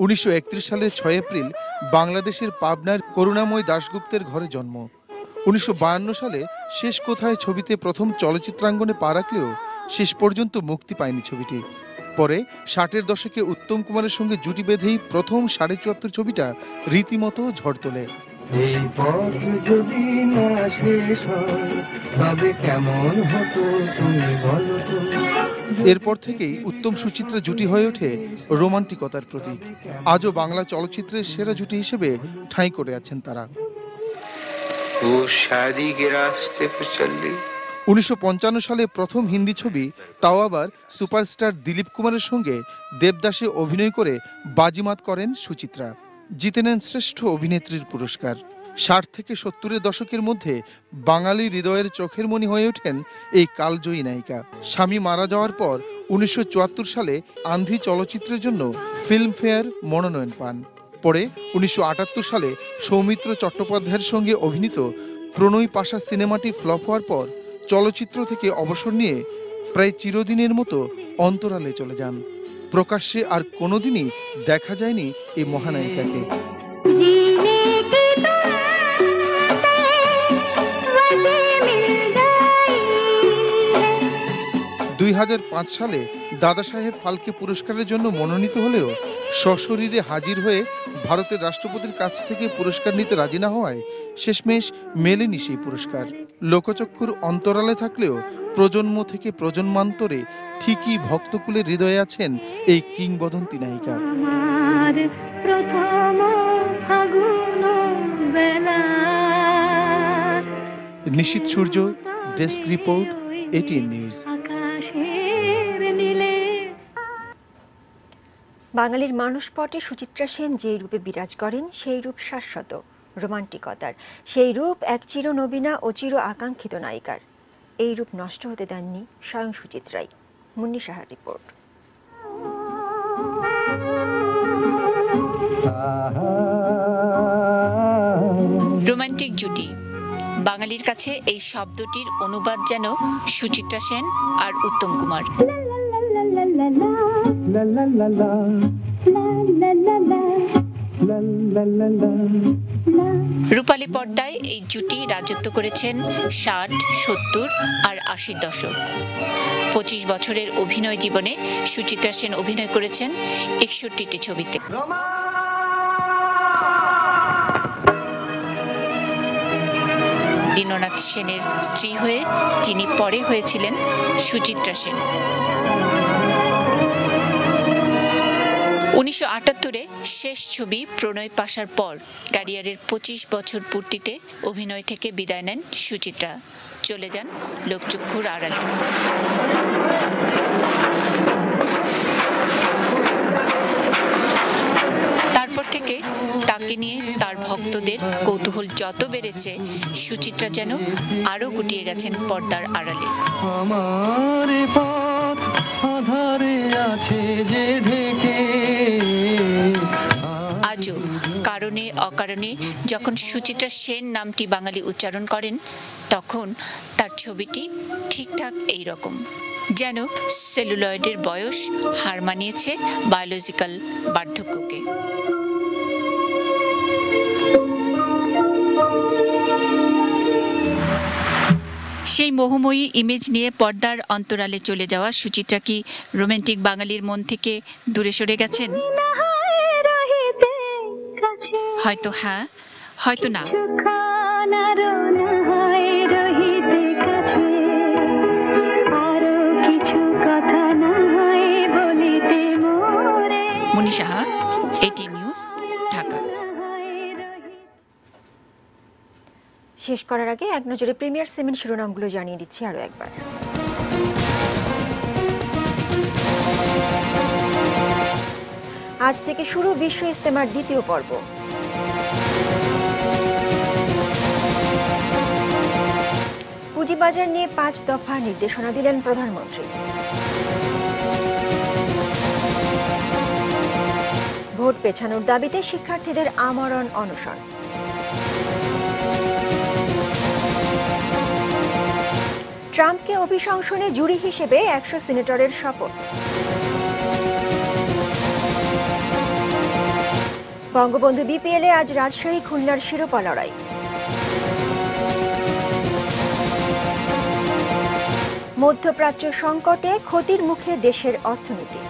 1931 সালের 6 এপ্রিল বাংলাদেশের পাবনার করুণাময় দাশগুপ্তের ঘরে জন্ম। 1952 সালে শেষ কোথায় ছবিতে প্রথম চলচ্চিত্রাঙ্গনে পা রাখলেও শেষ পর্যন্ত মুক্তি পায়নি ছবিটি। পরে 60-এর দশকে উত্তম কুমারের সঙ্গে জুটি বেঁধেই প্রথম 74 ছবিটা রীতিমতো ঝড় তোলে। এই পথ যদি না শেষ হয় তবে কেমন হতো তুমি বলো তো। এরপর থেকেই উত্তম সুচিত্রা জুটি হয়ে ওঠে রোমান্টিকতার প্রতীক। আজও বাংলা চলচ্চিত্রের সেরা জুটি হিসেবে ঠাঁই করে আছেন তারা। 1955 সালে প্রথম হিন্দি ছবি, তাও আবার সুপারস্টার দিলীপ কুমারের সঙ্গে দেবদাসে অভিনয় করে বাজিমাত করেন সুচিত্রা। জিতে নেন শ্রেষ্ঠ অভিনেত্রীর পুরস্কার। 60 থেকে 70-এর দশকের মধ্যে বাঙালি হৃদয়ের চোখের মণি হয়ে ওঠেন এই কালজয়ী নায়িকা। স্বামী মারা যাওয়ার পর 1974 সালে আন্ধি চলচ্চিত্রের জন্য ফিল্মফেয়ার মনোনয়ন পান। পরে 1978 সালে সৌমিত্র চট্টোপাধ্যায়ের সঙ্গে অভিনীত প্রণয় পাশা সিনেমাটি ফ্লপ হওয়ার পর চলচ্চিত্র থেকে অবসর নিয়ে প্রায় চিরদিনের মতো অন্তরালে চলে যান। প্রকাশ্যে আর কোনোদিনই দেখা যায়নি এই মহানায়িকাকে। 2005 সালে দাদা সাহেব ফালকে পুরস্কারের জন্য মনোনীত হলেও সশরীরে হাজির হয়ে ভারতের রাষ্ট্রপতির কাছ থেকে পুরস্কার নিতে রাজি না হওয়ায় শেষমেশ মেলেনি সেই পুরস্কার। লোকচক্ষুর অন্তরালে থাকলেও প্রজন্ম থেকে প্রজন্মান্তরে ঠিকই ভক্তকুলের হৃদয়ে আছেন এই কিংবদন্তি নায়িকা। নিশীথ সূর্য, ডেস্ক রিপোর্ট, ATN নিউজ। বাঙালির মানসপটে সুচিত্রা সেন যে রূপে বিরাজ করেন সেই রূপ শাশ্বত, রোমান্টিকতার। সেই রূপ এক চিরনবীনা ও চির আকাঙ্ক্ষিত নায়িকার। এই রূপ নষ্ট হতে দেননি স্বয়ং সুচিত্রাই। মুন্নি সাহার রিপোর্ট। রোমান্টিক জুটি, বাঙালির কাছে এই শব্দটির অনুবাদ যেন সুচিত্রা সেন আর উত্তম কুমার। রূপালী পর্দায় এই জুটি রাজত্ব করেছেন 60, 70 আর 80-র দশক। 25 বছরের অভিনয় জীবনে সুচিত্রা সেন অভিনয় করেছেন 61টি ছবিতে। দীননাথ সেনের স্ত্রী হয়ে যিনি পরে হয়েছিলেন সুচিত্রা সেন। 1978-এ শেষ ছবি প্রণয় পাশার পর ক্যারিয়ারের 25 বছর পূর্তিতে অভিনয় থেকে বিদায় নেন সুচিত্রা, চলে যান লোকচক্ষুর আড়ালে। তারপর থেকে তাকে নিয়ে তার ভক্তদের কৌতূহল যত বেড়েছে, সুচিত্রা যেন আরো গুটিয়ে গেছেন পর্দার আড়ালে। আজও কারণে অকারণে যখন সুচিত্রা সেন নামটি বাঙালি উচ্চারণ করেন, তখন তার ছবিটি ঠিকঠাক এই রকম, যেন সেলুলয়েডের বয়স হার মানিয়েছে বায়োলজিক্যাল বার্ধক্যকে। সেই মোহময়ী ইমেজ নিয়ে পর্দার অন্তরালে চলে যাওয়া সুচিত্রা কি রোমান্টিক বাঙালির মন থেকে দূরে সরে গেছেন? হয়তো হ্যাঁ, হয়তো না। মনি সাহা, এটিএন নিউজ, ঢাকা। শেষ করার আগে এক নজরে প্রিমিয়ার সিমেন্ট শিরোনামগুলো জানিয়ে দিচ্ছি আরো একবার। আজ থেকে শুরু বিশ্ব ইজতেমার দ্বিতীয় পর্ব। পুঁজিবাজার নিয়ে 5 দফা নির্দেশনা দিলেন প্রধানমন্ত্রী। ভোট পেছানোর দাবিতে শিক্ষার্থীদের আমরণ অনশন। ট্রাম্পকে অভিশংসনে জুরি হিসেবে 100 সিনেটরের শপথ। বঙ্গবন্ধু বিপিএলে আজ রাজশাহী খুলনার শিরোপা লড়াই। মধ্যপ্রাচ্য সংকটে ক্ষতির মুখে দেশের অর্থনীতি।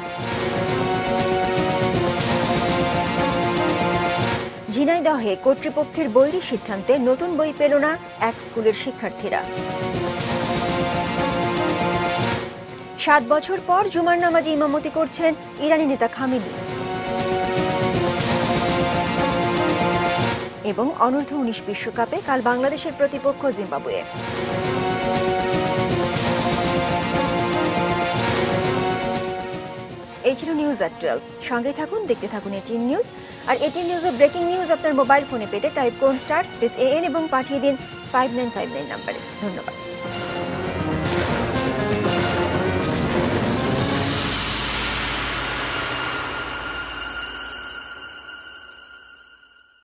ঝিনাইদহে কর্তৃপক্ষের বৈরী সিদ্ধান্তে নতুন বই পেল না এক স্কুলের শিক্ষার্থীরা। 7 বছর পর জুমার নামাজে ইমামতি করছেন ইরানি নেতা খামেনি। এবং অনূর্ধ্ব 19 বিশ্বকাপে কাল বাংলাদেশের প্রতিপক্ষ জিম্বাবুয়ে। এই ছিল নিউজ এট 12। সঙ্গে থাকুন, দেখতে থাকুন এটিএন নিউজ। আর এটিএন নিউজের ব্রেকিং নিউজ আপনার মোবাইল ফোনে পেতে টাইপ করুন *AN এবং পাঠিয়ে দিন 5959 নম্বরে। ধন্যবাদ।